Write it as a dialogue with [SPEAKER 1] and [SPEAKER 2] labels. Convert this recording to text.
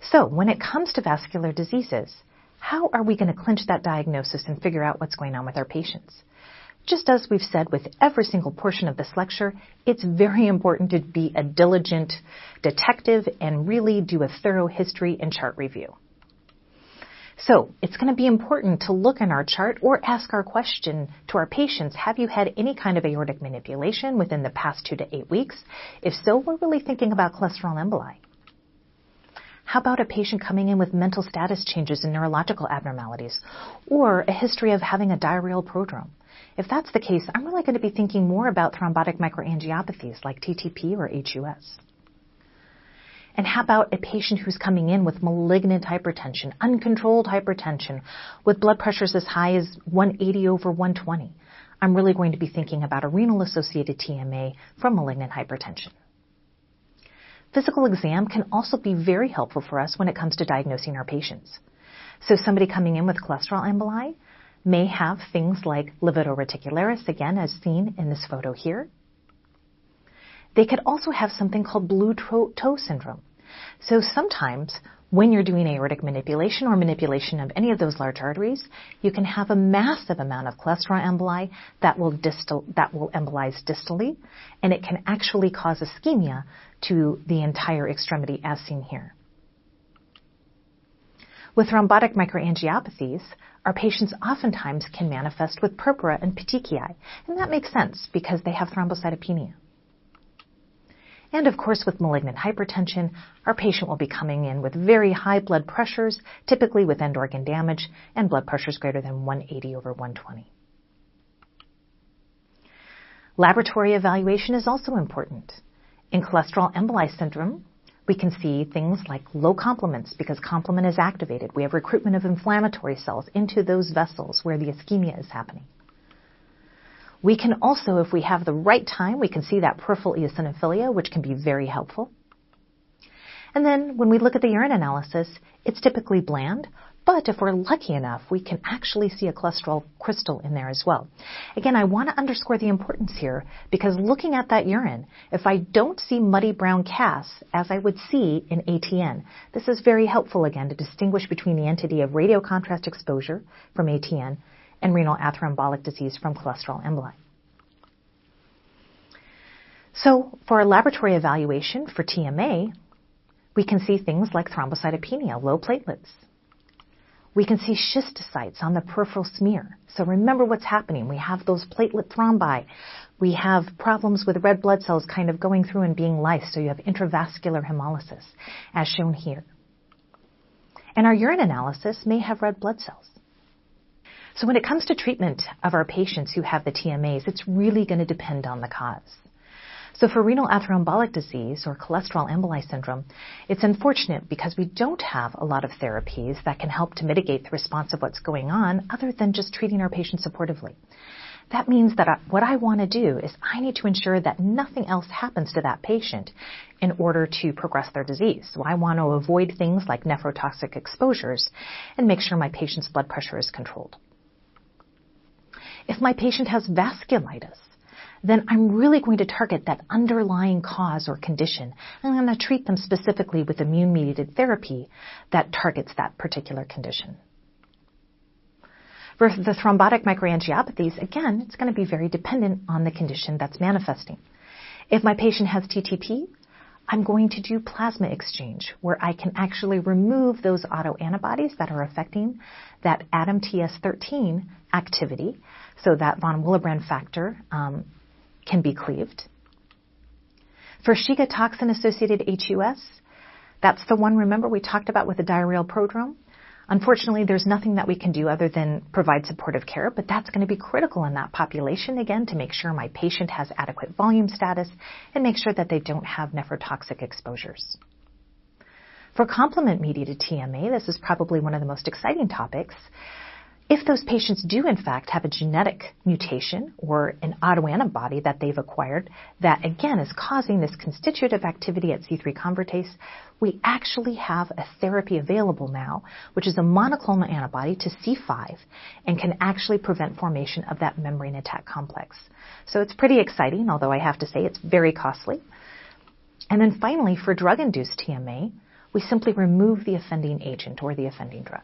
[SPEAKER 1] So when it comes to vascular diseases, how are we going to clinch that diagnosis and figure out what's going on with our patients? Just as we've said with every single portion of this lecture, it's very important to be a diligent detective and really do a thorough history and chart review. So it's going to be important to look in our chart or ask our question to our patients, have you had any kind of aortic manipulation within the past 2 to 8 weeks? If so, we're really thinking about cholesterol emboli. How about a patient coming in with mental status changes and neurological abnormalities, or a history of having a diarrheal prodrome? If that's the case, I'm really going to be thinking more about thrombotic microangiopathies like TTP or HUS. And how about a patient who's coming in with malignant hypertension, uncontrolled hypertension, with blood pressures as high as 180 over 120? I'm really going to be thinking about a renal-associated TMA from malignant hypertension. Physical exam can also be very helpful for us when it comes to diagnosing our patients. So somebody coming in with cholesterol emboli may have things like livedo reticularis, again, as seen in this photo here. They could also have something called blue toe syndrome. So sometimes when you're doing aortic manipulation or manipulation of any of those large arteries, you can have a massive amount of cholesterol emboli that will embolize distally, and it can actually cause ischemia to the entire extremity as seen here. With thrombotic microangiopathies, our patients oftentimes can manifest with purpura and petechiae, and that makes sense because they have thrombocytopenia. And of course, with malignant hypertension, our patient will be coming in with very high blood pressures, typically with end organ damage, and blood pressures greater than 180 over 120. Laboratory evaluation is also important. In cholesterol emboli syndrome, we can see things like low complements because complement is activated. We have recruitment of inflammatory cells into those vessels where the ischemia is happening. We can also, if we have the right time, we can see that peripheral eosinophilia, which can be very helpful. And then when we look at the urine analysis, it's typically bland, but if we're lucky enough, we can actually see a cholesterol crystal in there as well. Again, I want to underscore the importance here because looking at that urine, if I don't see muddy brown casts, as I would see in ATN, this is very helpful again to distinguish between the entity of radiocontrast exposure from ATN and renal atherembolic disease from cholesterol emboli. So for a laboratory evaluation for TMA, we can see things like thrombocytopenia, low platelets. We can see schistocytes on the peripheral smear. So remember what's happening. We have those platelet thrombi. We have problems with red blood cells kind of going through and being lysed, so you have intravascular hemolysis, as shown here. And our urine analysis may have red blood cells. So when it comes to treatment of our patients who have the TMAs, it's really going to depend on the cause. So for renal atherembolic disease or cholesterol emboli syndrome, it's unfortunate because we don't have a lot of therapies that can help to mitigate the response of what's going on other than just treating our patients supportively. That means that what I want to do is I need to ensure that nothing else happens to that patient in order to progress their disease. So I want to avoid things like nephrotoxic exposures and make sure my patient's blood pressure is controlled. If my patient has vasculitis, then I'm really going to target that underlying cause or condition. I'm going to treat them specifically with immune-mediated therapy that targets that particular condition. For the thrombotic microangiopathies, again, it's going to be very dependent on the condition that's manifesting. If my patient has TTP, I'm going to do plasma exchange, where I can actually remove those autoantibodies that are affecting that ADAM-TS13 activity, so that von Willebrand factor can be cleaved. For Shiga toxin-associated HUS, that's the one, remember, we talked about with the diarrheal prodrome. Unfortunately, there's nothing that we can do other than provide supportive care, but that's going to be critical in that population, again, to make sure my patient has adequate volume status and make sure that they don't have nephrotoxic exposures. For complement-mediated TMA, this is probably one of the most exciting topics. If those patients do, in fact, have a genetic mutation or an autoantibody that they've acquired that, again, is causing this constitutive activity at C3 convertase, we actually have a therapy available now, which is a monoclonal antibody to C5 and can actually prevent formation of that membrane attack complex. So it's pretty exciting, although I have to say it's very costly. And then finally, for drug-induced TMA, We simply remove the offending agent or the offending drug.